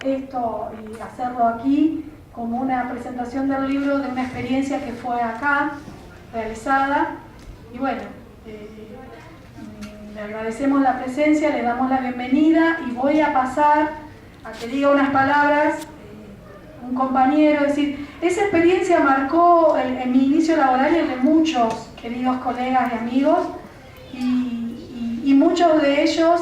esto y hacerlo aquí como una presentación del libro de una experiencia que fue acá realizada. Y bueno, le agradecemos la presencia, le damos la bienvenida y voy a pasar a que diga unas palabras un compañero. Es decir, esa experiencia marcó en mi inicio laboral y el de muchos queridos colegas y amigos, y muchos de ellos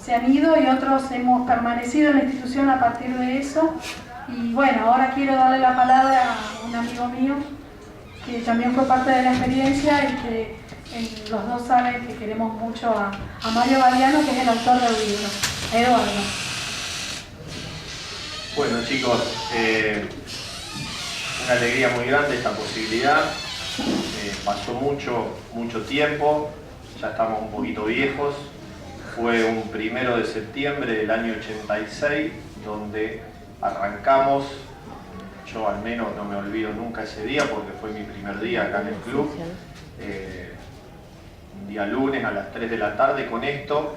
se han ido y otros hemos permanecido en la institución a partir de eso. Y bueno, ahora quiero darle la palabra a un amigo mío que también fue parte de la experiencia y que los dos saben que queremos mucho a Mario Galeano, que es el autor del libro. Eduardo. Bueno, chicos, una alegría muy grande esta posibilidad. Pasó mucho tiempo, ya estamos un poquito viejos. Fue un 1 de septiembre del año 86 donde arrancamos. Yo al menos no me olvido nunca ese día porque fue mi primer día acá en el club. Un día lunes a las 3 de la tarde con esto,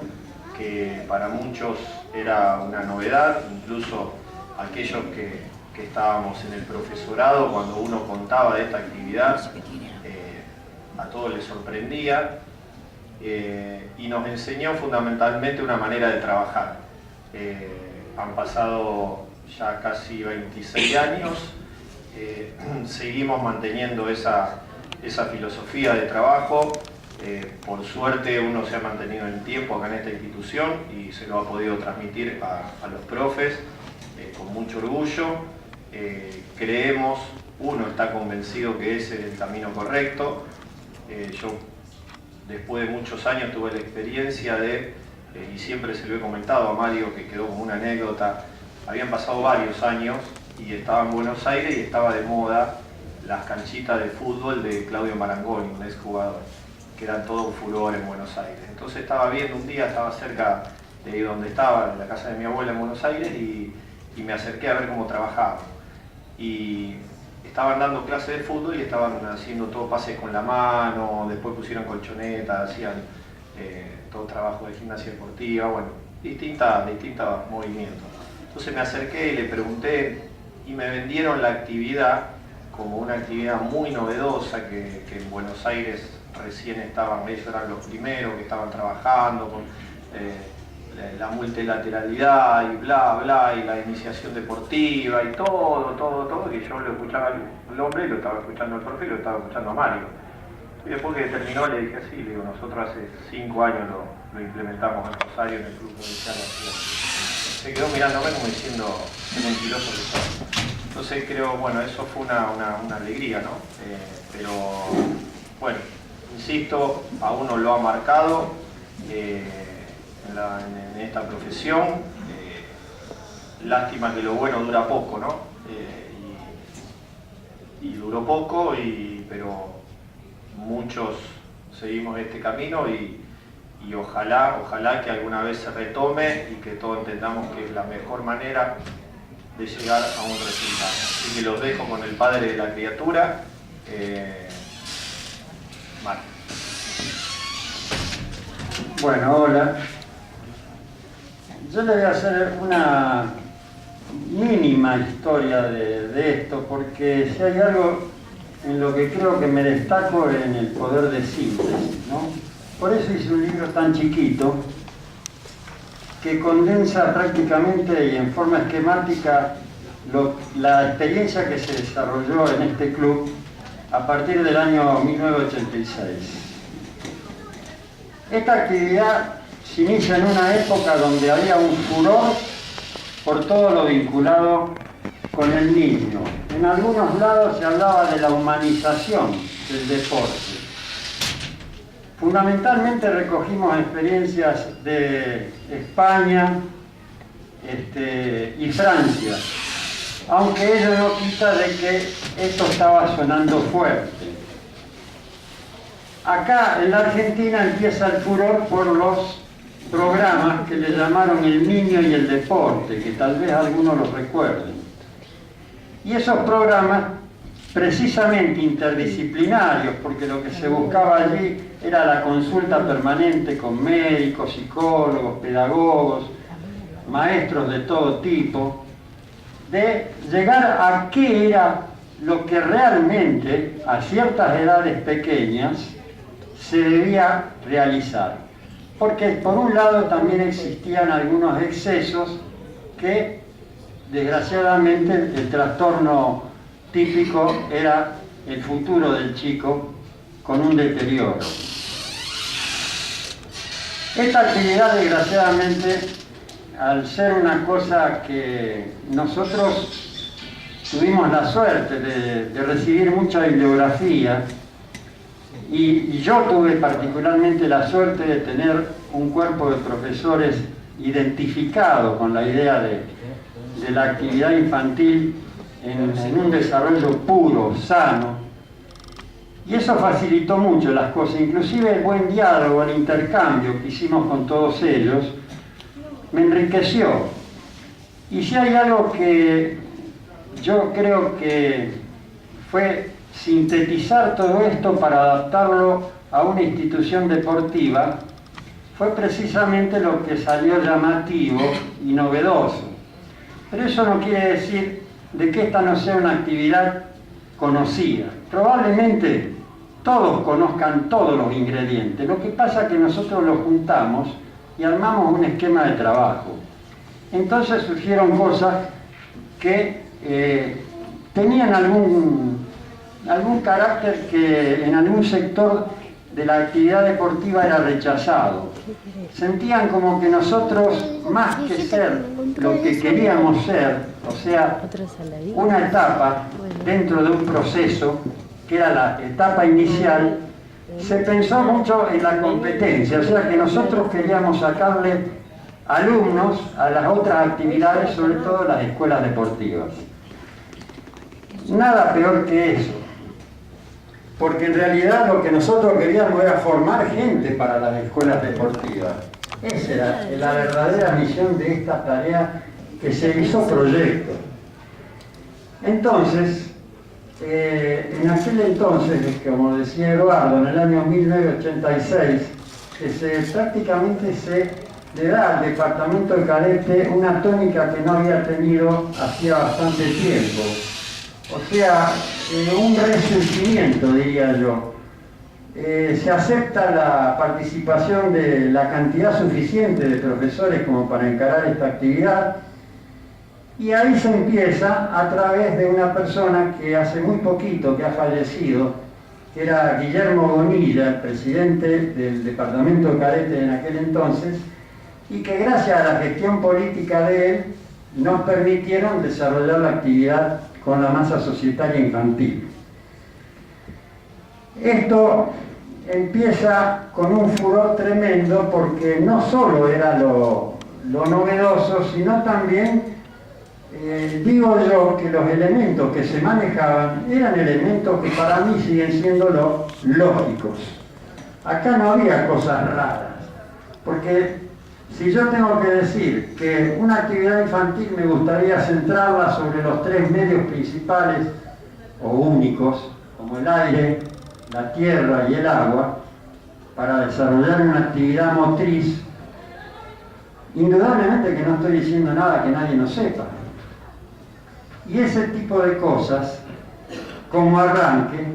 que para muchos era una novedad, incluso aquellos que estábamos en el profesorado, cuando uno contaba de esta actividad, a todos les sorprendía, y nos enseñó fundamentalmente una manera de trabajar. Han pasado ya casi 26 años, seguimos manteniendo esa filosofía de trabajo. Por suerte uno se ha mantenido en el tiempo acá en esta institución y se lo ha podido transmitir a los profes con mucho orgullo. Creemos, uno está convencido que ese es el camino correcto. Yo después de muchos años tuve la experiencia y siempre se lo he comentado a Mario, que quedó como una anécdota. Habían pasado varios años y estaba en Buenos Aires y estaba de moda las canchitas de fútbol de Claudio Marangoni, un exjugador, que eran todo un furor en Buenos Aires. Entonces estaba viendo un día, estaba cerca de donde estaba, en la casa de mi abuela en Buenos Aires, y me acerqué a ver cómo trabajaban. Y estaban dando clases de fútbol y estaban haciendo todo pases con la mano, después pusieron colchonetas, hacían todo trabajo de gimnasia deportiva, bueno, distintos movimientos. Entonces me acerqué y le pregunté, y me vendieron la actividad como una actividad muy novedosa que en Buenos Aires recién estaban, ellos eran los primeros que estaban trabajando con la multilateralidad y bla bla, y la iniciación deportiva y todo, que yo lo escuchaba al hombre, lo estaba escuchando al profe y lo estaba escuchando a Mario. Y después que terminó le dije así, le digo, nosotros hace 5 años lo implementamos en Rosario en el club provincial. Se quedó mirándome como diciendo, qué mentiroso que soy. Entonces creo, bueno, eso fue una alegría, ¿no? Pero bueno, insisto, a uno lo ha marcado en esta profesión. Lástima que lo bueno dura poco, ¿no? Y duró poco, pero muchos seguimos este camino y ojalá que alguna vez se retome y que todos entendamos que es la mejor manera de llegar a un resultado. Así que los dejo con el padre de la criatura, Marco. Bueno, hola. Yo le voy a hacer una mínima historia de esto, porque si hay algo en lo que creo que me destaco en el poder de síntesis, ¿no? Por eso hice un libro tan chiquito que condensa prácticamente y en forma esquemática la experiencia que se desarrolló en este club a partir del año 1986. Esta actividad se inicia en una época donde había un furor por todo lo vinculado con el niño. En algunos lados se hablaba de la humanización del deporte. Fundamentalmente recogimos experiencias de España y Francia, aunque ello no quita de que esto estaba sonando fuerte. Acá en la Argentina empieza el furor por los programas que le llamaron El Niño y el Deporte, que tal vez algunos los recuerden. Y esos programas, precisamente interdisciplinarios, porque lo que se buscaba allí era la consulta permanente con médicos, psicólogos, pedagogos, maestros de todo tipo, de llegar a qué era lo que realmente a ciertas edades pequeñas se debía realizar. Porque por un lado también existían algunos excesos que desgraciadamente el trastorno típico era el futuro del chico con un deterioro. Esta actividad desgraciadamente, al ser una cosa que nosotros tuvimos la suerte de recibir mucha bibliografía, y yo tuve particularmente la suerte de tener un cuerpo de profesores identificado con la idea de la actividad infantil en un desarrollo puro, sano, y eso facilitó mucho las cosas, inclusive el buen diálogo, el intercambio que hicimos con todos ellos, me enriqueció. Y si hay algo que yo creo que fue sintetizar todo esto para adaptarlo a una institución deportiva, fue precisamente lo que salió llamativo y novedoso. Pero eso no quiere decir de que esta no sea una actividad conocida. Probablemente todos conozcan todos los ingredientes. Lo que pasa es que nosotros los juntamos y armamos un esquema de trabajo. Entonces surgieron cosas que tenían algún carácter que en algún sector de la actividad deportiva era rechazado. Sentían como que nosotros, más que ser lo que queríamos ser, o sea, una etapa dentro de un proceso, que era la etapa inicial, se pensó mucho en la competencia, o sea que nosotros queríamos sacarle alumnos a las otras actividades, sobre todo las escuelas deportivas. Nada peor que eso, porque en realidad lo que nosotros queríamos era formar gente para las escuelas deportivas. Esa era la verdadera misión de esta tarea que se hizo proyecto. Entonces, en aquel entonces, como decía Eduardo, en el año 1986, prácticamente se le da al departamento de cadete una tónica que no había tenido hacía bastante tiempo. O sea, un resurgimiento, diría yo. Se acepta la participación de la cantidad suficiente de profesores como para encarar esta actividad, y ahí se empieza a través de una persona que hace muy poquito que ha fallecido, que era Guillermo Bonilla, el presidente del departamento de cadete en aquel entonces, y que gracias a la gestión política de él nos permitieron desarrollar la actividad con la masa societaria infantil. Esto empieza con un furor tremendo porque no solo era lo novedoso, sino también, digo yo, que los elementos que se manejaban eran elementos que para mí siguen siendo los lógicos. Acá no había cosas raras, porque si yo tengo que decir que una actividad infantil me gustaría centrarla sobre los tres medios principales o únicos, como el aire, la tierra y el agua, para desarrollar una actividad motriz, indudablemente que no estoy diciendo nada que nadie no sepa. Y ese tipo de cosas, como arranque,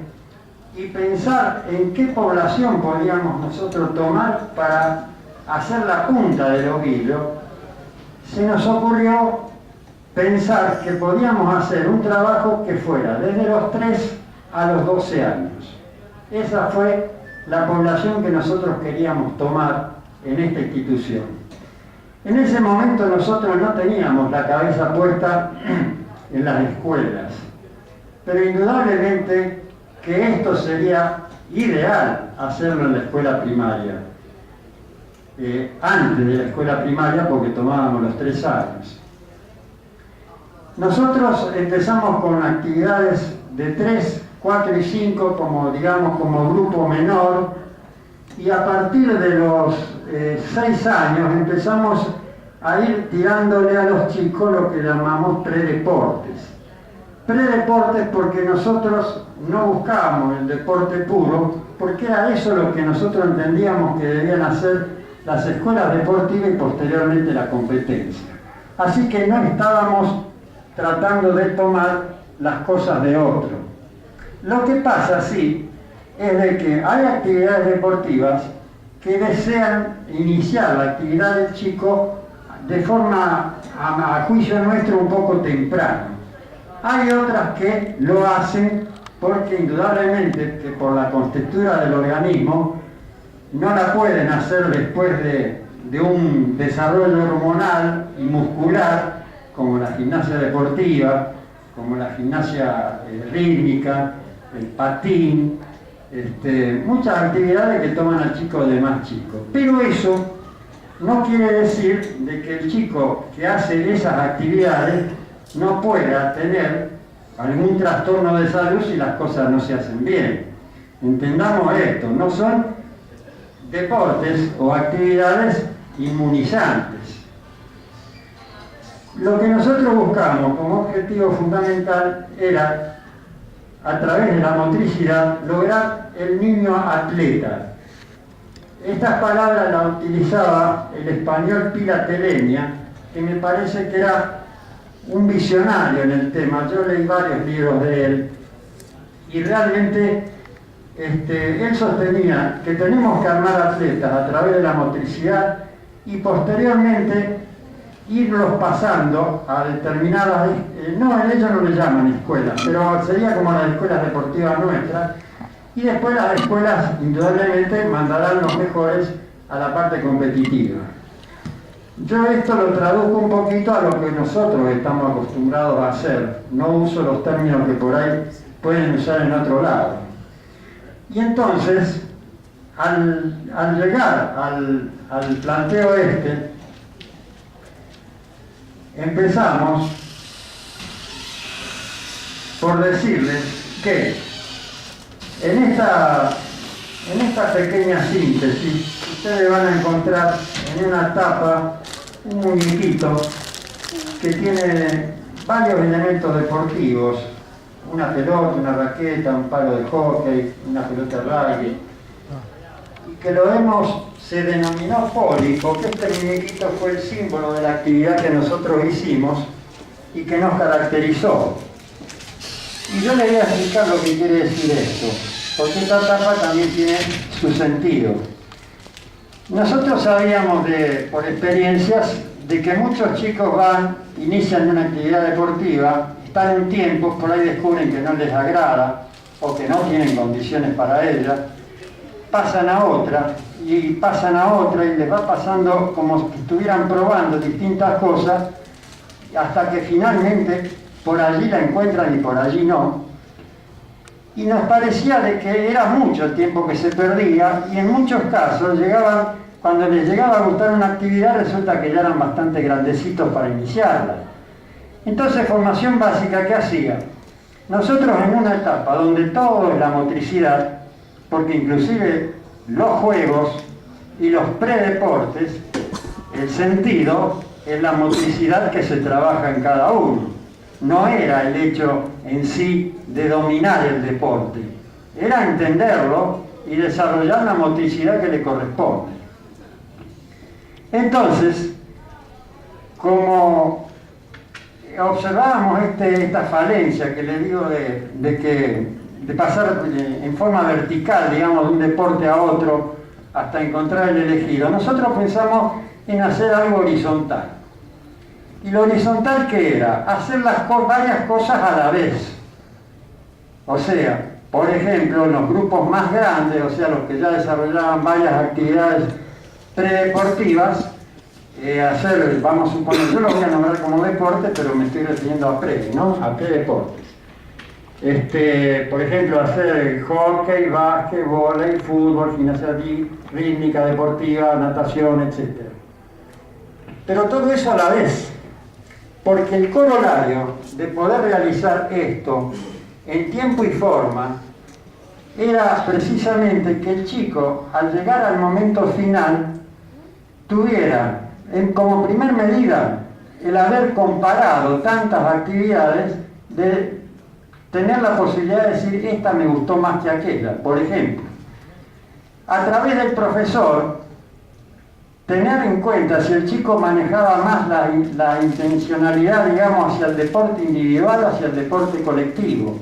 y pensar en qué población podríamos nosotros tomar para hacer la punta del ovillo, se nos ocurrió pensar que podíamos hacer un trabajo que fuera desde los 3 a los 12 años. Esa fue la población que nosotros queríamos tomar en esta institución. En ese momento nosotros no teníamos la cabeza puesta en las escuelas, pero indudablemente que esto sería ideal hacerlo en la escuela primaria. Antes de la escuela primaria, porque tomábamos los 3 años. Nosotros empezamos con actividades de 3, 4 y 5 como grupo menor, y a partir de los 6 años empezamos a ir tirándole a los chicos lo que llamamos predeportes. Predeportes porque nosotros no buscábamos el deporte puro, porque era eso lo que nosotros entendíamos que debían hacer las escuelas deportivas y posteriormente la competencia. Así que no estábamos tratando de tomar las cosas de otro. Lo que pasa, sí, es de que hay actividades deportivas que desean iniciar la actividad del chico de forma, a juicio nuestro, un poco temprano. Hay otras que lo hacen porque indudablemente que por la contextura del organismo no la pueden hacer después de un desarrollo hormonal y muscular como la gimnasia deportiva, como la gimnasia rítmica, el patín, muchas actividades que toman al chico de más chico. Pero eso no quiere decir de que el chico que hace esas actividades no pueda tener algún trastorno de salud si las cosas no se hacen bien. Entendamos esto, no son deportes o actividades inmunizantes. Lo que nosotros buscamos como objetivo fundamental era, a través de la motricidad, lograr el niño atleta. Estas palabras las utilizaba el español Pirateleña, que me parece que era un visionario en el tema. Yo leí varios libros de él y realmente él sostenía que tenemos que armar atletas a través de la motricidad y posteriormente irlos pasando a determinadas, ellos no le llaman escuelas, pero sería como las escuelas deportivas nuestras, y después las escuelas indudablemente mandarán los mejores a la parte competitiva. Yo esto lo traduzco un poquito a lo que nosotros estamos acostumbrados a hacer, no uso los términos que por ahí pueden usar en otro lado. Y entonces, al llegar al planteo empezamos por decirles que en esta pequeña síntesis ustedes van a encontrar en una tapa un muñequito que tiene varios elementos deportivos, una pelota, una raqueta, un palo de hockey, una pelota de rugby, y que se denominó poli porque este muñequito fue el símbolo de la actividad que nosotros hicimos y que nos caracterizó. Y yo le voy a explicar lo que quiere decir esto, porque esta tapa también tiene su sentido. Nosotros sabíamos por experiencias de que muchos chicos inician una actividad deportiva, están un tiempo, por ahí descubren que no les agrada o que no tienen condiciones para ella, pasan a otra y les va pasando como si estuvieran probando distintas cosas hasta que finalmente por allí la encuentran y por allí no. Y nos parecía de que era mucho el tiempo que se perdía y en muchos casos cuando les llegaba a gustar una actividad resulta que ya eran bastante grandecitos para iniciarla. Entonces, formación básica, ¿qué hacía? Nosotros en una etapa donde todo es la motricidad, porque inclusive los juegos y los predeportes, el sentido es la motricidad que se trabaja en cada uno. No era el hecho en sí de dominar el deporte, era entenderlo y desarrollar la motricidad que le corresponde. Entonces, como observábamos esta falencia que le digo de pasar en forma vertical, digamos, de un deporte a otro hasta encontrar el elegido, nosotros pensamos en hacer algo horizontal. ¿Y lo horizontal qué era? Hacer varias cosas a la vez. O sea, por ejemplo, en los grupos más grandes, o sea, los que ya desarrollaban varias actividades predeportivas, vamos a suponer, yo lo voy a nombrar como deporte, pero me estoy refiriendo a ¿no? A predeportes. Por ejemplo, hacer hockey, básquet, vóley, fútbol, gimnasia rítmica, deportiva, natación, etc. Pero todo eso a la vez, porque el corolario de poder realizar esto en tiempo y forma era precisamente que el chico, al llegar al momento final, tuviera como primer medida el haber comparado tantas actividades, de tener la posibilidad de decir esta me gustó más que aquella. Por ejemplo, a través del profesor tener en cuenta si el chico manejaba más la intencionalidad, digamos, hacia el deporte individual o hacia el deporte colectivo.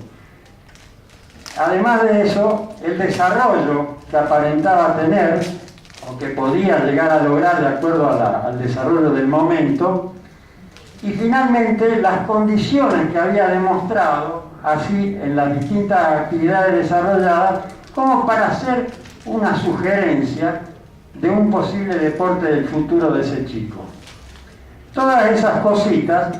Además de eso, el desarrollo que aparentaba tener, o que podía llegar a lograr de acuerdo al desarrollo del momento, y finalmente las condiciones que había demostrado, así en las distintas actividades desarrolladas, como para hacer una sugerencia de un posible deporte del futuro de ese chico. Todas esas cositas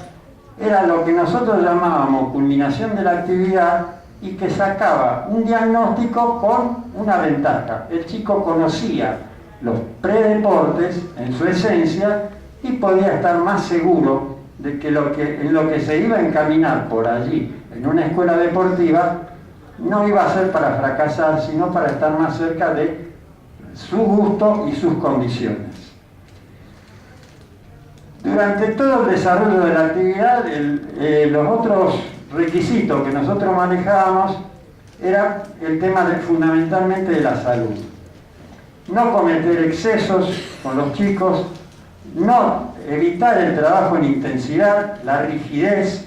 era lo que nosotros llamábamos culminación de la actividad y que sacaba un diagnóstico con una ventaja. El chico conocía los predeportes en su esencia y podía estar más seguro de que en lo que se iba a encaminar por allí, en una escuela deportiva, no iba a ser para fracasar, sino para estar más cerca de su gusto y sus condiciones. Durante todo el desarrollo de la actividad, los otros requisitos que nosotros manejábamos era el tema fundamentalmente de la salud. No cometer excesos con los chicos, no evitar el trabajo en intensidad, la rigidez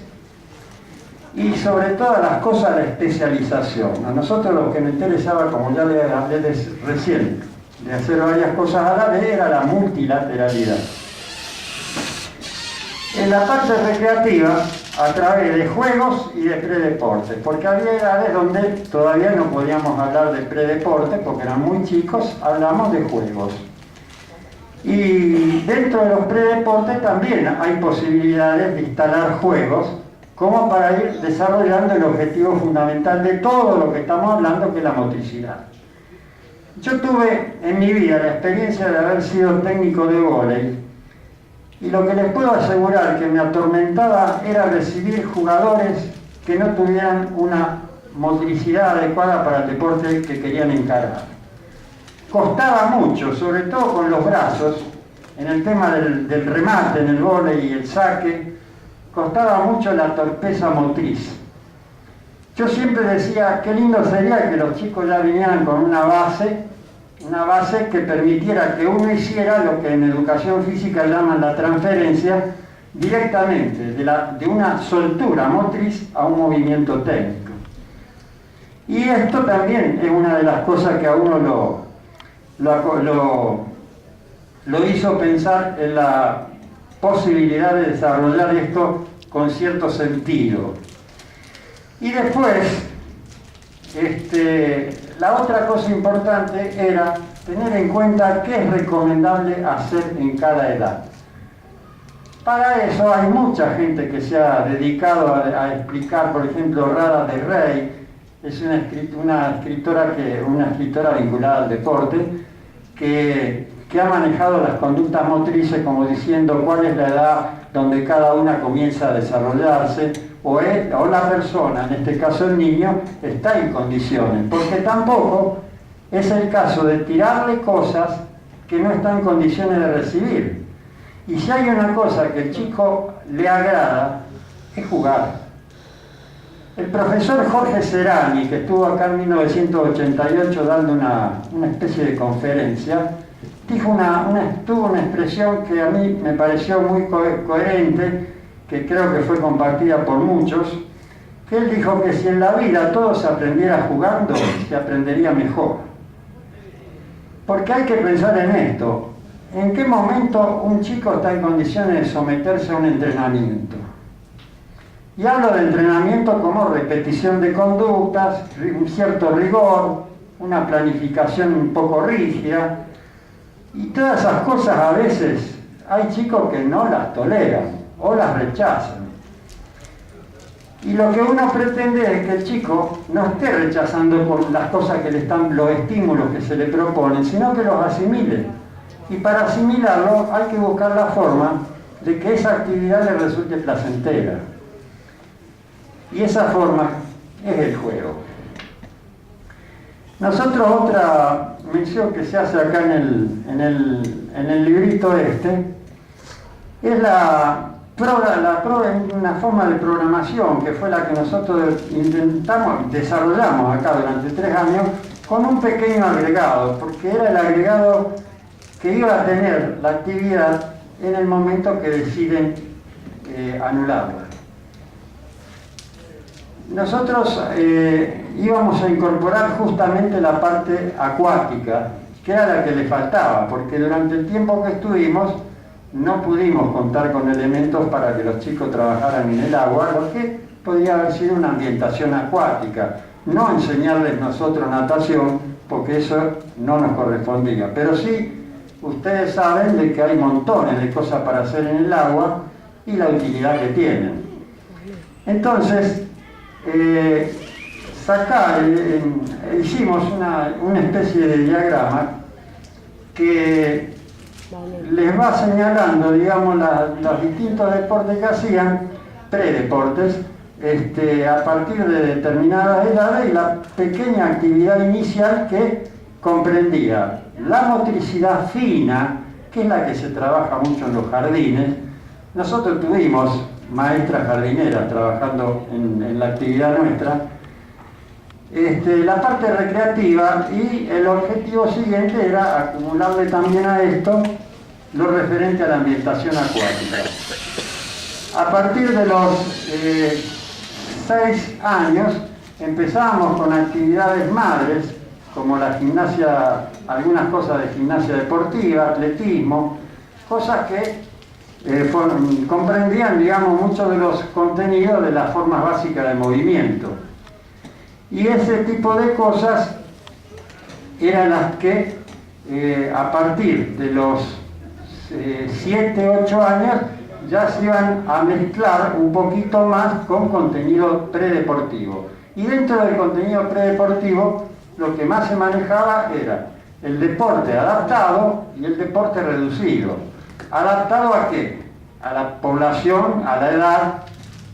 y sobre todas las cosas la especialización. A nosotros lo que nos interesaba, como ya le hablé recién, de hacer varias cosas a la vez, era la multilateralidad. En la parte recreativa, a través de juegos y de predeportes, porque había edades donde todavía no podíamos hablar de predeporte porque eran muy chicos, hablamos de juegos. Y dentro de los predeportes también hay posibilidades de instalar juegos como para ir desarrollando el objetivo fundamental de todo lo que estamos hablando, que es la motricidad. Yo tuve en mi vida la experiencia de haber sido técnico de vóley y lo que les puedo asegurar que me atormentaba era recibir jugadores que no tuvieran una motricidad adecuada para el deporte que querían encarar. Costaba mucho, sobre todo con los brazos, en el tema del remate en el vóley y el saque, costaba mucho la torpeza motriz. Yo siempre decía, qué lindo sería que los chicos ya vinieran con una base que permitiera que uno hiciera lo que en educación física llaman la transferencia directamente, de una soltura motriz a un movimiento técnico. Y esto también es una de las cosas que a uno lo hizo pensar en la posibilidad de desarrollar esto con cierto sentido. Y después, la otra cosa importante era tener en cuenta qué es recomendable hacer en cada edad. Para eso hay mucha gente que se ha dedicado a explicar, por ejemplo, Rada de Rey, es una escritora vinculada al deporte, que ha manejado las conductas motrices como diciendo cuál es la edad donde cada una comienza a desarrollarse, o la persona, en este caso el niño, está en condiciones, porque tampoco es el caso de tirarle cosas que no está en condiciones de recibir. Y si hay una cosa que el chico le agrada, es jugar. El profesor Jorge Serani, que estuvo acá en 1988 dando una especie de conferencia, tuvo una expresión que a mí me pareció muy coherente, que creo que fue compartida por muchos, que él dijo que si en la vida todo se aprendiera jugando, se aprendería mejor. Porque hay que pensar en esto, ¿en qué momento un chico está en condiciones de someterse a un entrenamiento? Y hablo de entrenamiento como repetición de conductas, un cierto rigor, una planificación un poco rígida, y todas esas cosas a veces hay chicos que no las toleran o las rechazan. Y lo que uno pretende es que el chico no esté rechazando por las cosas que le están, los estímulos que se le proponen, sino que los asimile. Y para asimilarlo hay que buscar la forma de que esa actividad le resulte placentera. Y esa forma es el juego. Nosotros, otra mención que se hace acá en el librito es una forma de programación que fue la que nosotros desarrollamos acá durante 3 años con un pequeño agregado, porque era el agregado que iba a tener la actividad en el momento que deciden anularla. Nosotros íbamos a incorporar justamente la parte acuática, que era la que le faltaba, porque durante el tiempo que estuvimos no pudimos contar con elementos para que los chicos trabajaran en el agua, lo que podía haber sido una ambientación acuática, no enseñarles nosotros natación, porque eso no nos correspondía, pero sí, ustedes saben de que hay montones de cosas para hacer en el agua y la utilidad que tienen. Entonces, hicimos una especie de diagrama que les va señalando, digamos, los distintos deportes que hacían, predeportes, a partir de determinadas edades, y la pequeña actividad inicial que comprendía la motricidad fina, que es la que se trabaja mucho en los jardines. Nosotros tuvimos maestras jardineras trabajando en la actividad nuestra, la parte recreativa, y el objetivo siguiente era acumularle también a esto lo referente a la ambientación acuática. A partir de los 6 años empezamos con actividades madres, como la gimnasia, algunas cosas de gimnasia deportiva, atletismo, cosas que comprendían, digamos, muchos de los contenidos de las formas básicas de movimiento. Y ese tipo de cosas eran las que a partir de los 7, 8 años ya se iban a mezclar un poquito más con contenido predeportivo. Y dentro del contenido predeportivo, lo que más se manejaba era el deporte adaptado y el deporte reducido. ¿Adaptado a qué? A la población, a la edad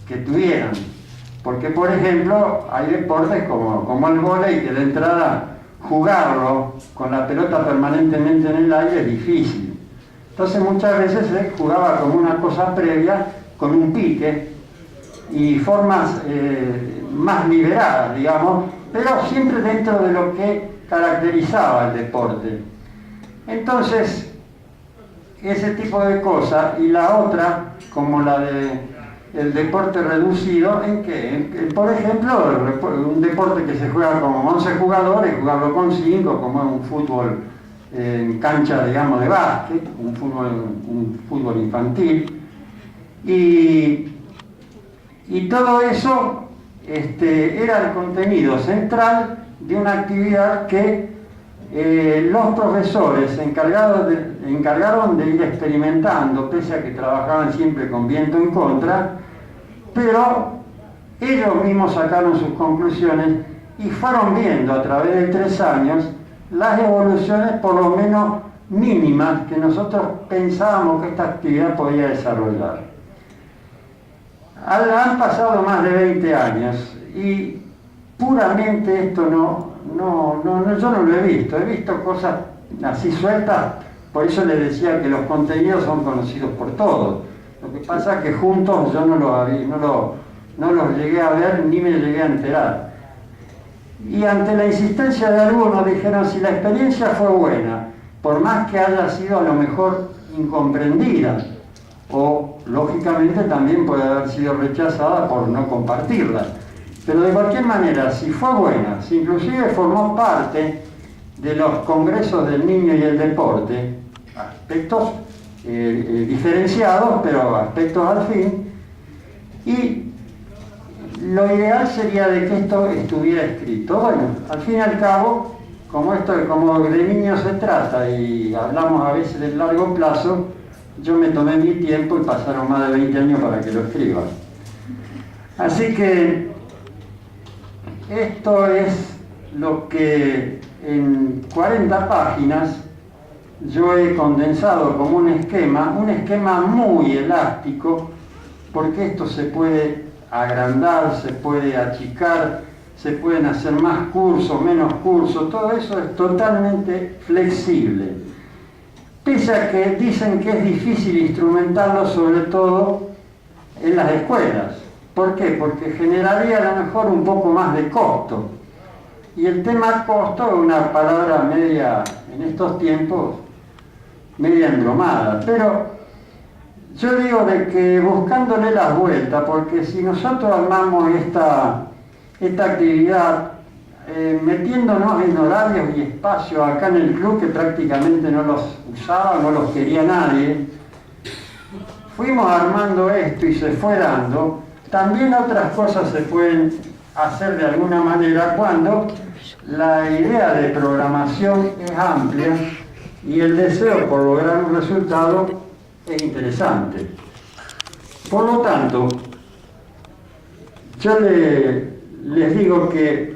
que tuvieran. Porque, por ejemplo, hay deportes como el vóley, que de entrada jugarlo con la pelota permanentemente en el aire es difícil. Entonces muchas veces se jugaba como una cosa previa, con un pique y formas más liberadas, digamos, pero siempre dentro de lo que caracterizaba el deporte. Entonces, ese tipo de cosas, y la otra, como la del deporte reducido, ¿en qué? Por ejemplo, un deporte que se juega con 11 jugadores, jugarlo con 5, como es un fútbol en cancha, digamos, de básquet, un fútbol infantil, y todo eso era el contenido central de una actividad que los profesores se encargaron de ir experimentando, pese a que trabajaban siempre con viento en contra, pero ellos mismos sacaron sus conclusiones y fueron viendo a través de 3 años las evoluciones, por lo menos mínimas, que nosotros pensábamos que esta actividad podía desarrollar. Han pasado más de 20 años y puramente esto yo no lo he visto cosas así sueltas, por eso les decía que los contenidos son conocidos por todos. Lo que pasa es que juntos yo no los llegué a ver ni me llegué a enterar. Y ante la insistencia de algunos dijeron, si la experiencia fue buena, por más que haya sido a lo mejor incomprendida, o lógicamente también puede haber sido rechazada por no compartirla, pero de cualquier manera, si fue buena, si inclusive formó parte de los congresos del niño y el deporte, aspectos diferenciados, pero aspectos al fin, y lo ideal sería de que esto estuviera escrito. Bueno, al fin y al cabo, como de niños se trata y hablamos a veces del largo plazo, yo me tomé mi tiempo y pasaron más de 20 años para que lo escriba. Así que esto es lo que en 40 páginas yo he condensado como un esquema muy elástico, porque esto se puede agrandar, se puede achicar, se pueden hacer más cursos, menos cursos, todo eso es totalmente flexible. Pese a que dicen que es difícil instrumentarlo, sobre todo en las escuelas. ¿Por qué? Porque generaría a lo mejor un poco más de costo. Y el tema costo es una palabra media en estos tiempos media embromada, pero yo digo de que buscándole las vueltas, porque si nosotros armamos esta actividad metiéndonos en horarios y espacios acá en el club que prácticamente no los usaba, no los quería nadie, fuimos armando esto y se fue dando. También otras cosas se pueden hacer de alguna manera cuando la idea de programación es amplia y el deseo por lograr un resultado es interesante. Por lo tanto, yo les digo que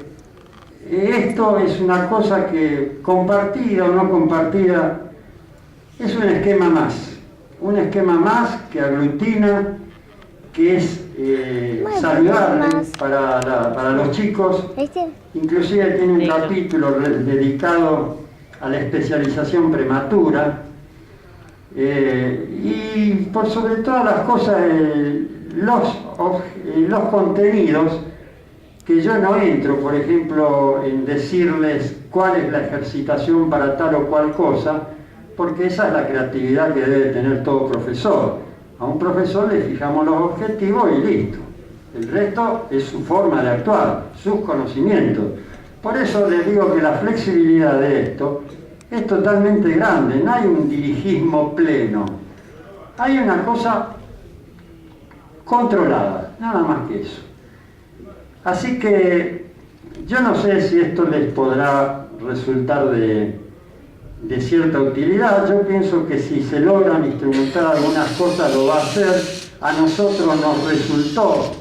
esto es una cosa que, compartida o no compartida, es un esquema más que aglutina, que es saludable para los chicos. Inclusive tiene un capítulo dedicado a la especialización prematura, y por sobre todas las cosas los contenidos, que yo no entro, por ejemplo, en decirles cuál es la ejercitación para tal o cual cosa, porque esa es la creatividad que debe tener todo profesor. A un profesor le fijamos los objetivos y listo. El resto es su forma de actuar, sus conocimientos. Por eso les digo que la flexibilidad de esto es totalmente grande, no hay un dirigismo pleno. Hay una cosa controlada, nada más que eso. Así que yo no sé si esto les podrá resultar de cierta utilidad. Yo pienso que si se logran instrumentar algunas cosas lo va a hacer. A nosotros nos resultó.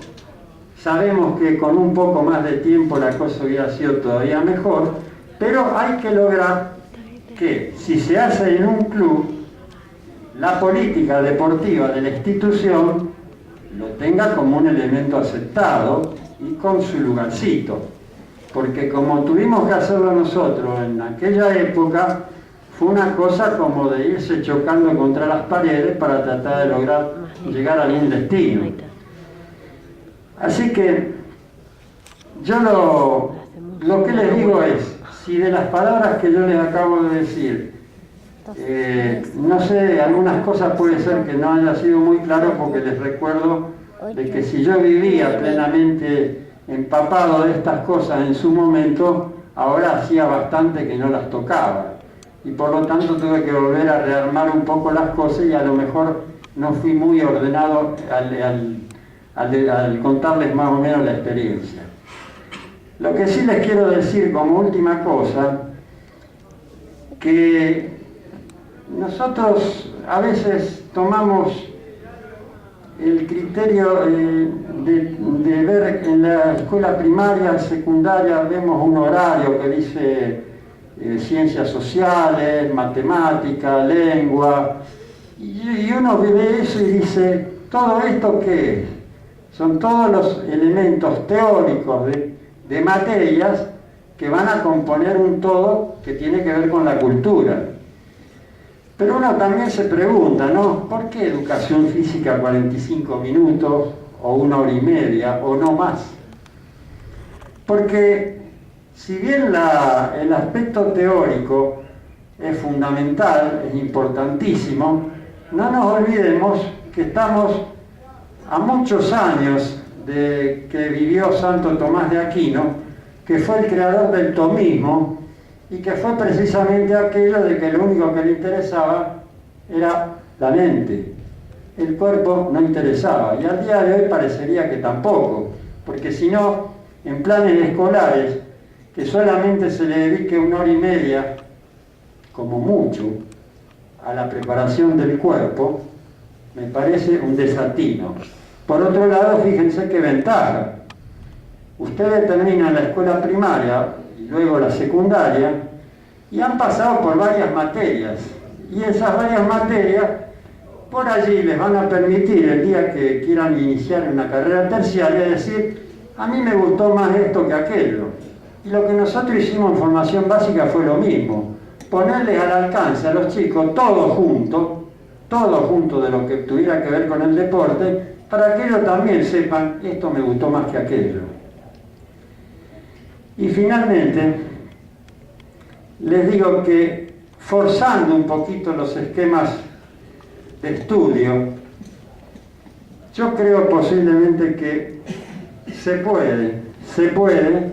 Sabemos que con un poco más de tiempo la cosa hubiera sido todavía mejor, pero hay que lograr que si se hace en un club, la política deportiva de la institución lo tenga como un elemento aceptado y con su lugarcito, porque como tuvimos que hacerlo nosotros en aquella época, fue una cosa como de irse chocando contra las paredes para tratar de lograr llegar a algún destino. Así que yo lo que les digo es, si de las palabras que yo les acabo de decir, no sé, algunas cosas puede ser que no haya sido muy claro, porque les recuerdo de que si yo vivía plenamente empapado de estas cosas en su momento, ahora hacía bastante que no las tocaba. Y por lo tanto tuve que volver a rearmar un poco las cosas y a lo mejor no fui muy ordenado al contarles más o menos la experiencia. Lo que sí les quiero decir como última cosa, que nosotros a veces tomamos el criterio de ver en la escuela primaria, secundaria, vemos un horario que dice ciencias sociales, matemática, lengua, y uno ve eso y dice, ¿todo esto qué es? Son todos los elementos teóricos de materias que van a componer un todo que tiene que ver con la cultura. Pero uno también se pregunta, ¿no? ¿Por qué educación física 45 minutos o 1 hora y media o no más? Porque si bien el aspecto teórico es fundamental, es importantísimo, no nos olvidemos que estamos a muchos años de que vivió Santo Tomás de Aquino, que fue el creador del tomismo, y que fue precisamente aquello de que lo único que le interesaba era la mente. El cuerpo no interesaba, y al día de hoy parecería que tampoco, porque si no, en planes escolares, que solamente se le dedique 1 hora y media, como mucho, a la preparación del cuerpo, me parece un desatino. Por otro lado, fíjense qué ventaja. Ustedes terminan la escuela primaria y luego la secundaria y han pasado por varias materias. Y esas varias materias, por allí les van a permitir, el día que quieran iniciar una carrera terciaria, decir, a mí me gustó más esto que aquello. Y lo que nosotros hicimos en formación básica fue lo mismo. Ponerles al alcance a los chicos todo junto de lo que tuviera que ver con el deporte, para que ellos también sepan, esto me gustó más que aquello. Y finalmente, les digo que forzando un poquito los esquemas de estudio, yo creo posiblemente que se puede,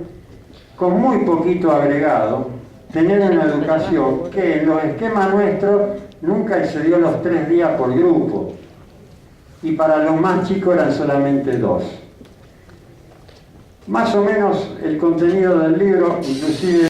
con muy poquito agregado, tener una educación que en los esquemas nuestros nunca excedió los 3 días por grupo, y para los más chicos eran solamente 2. Más o menos el contenido del libro, inclusive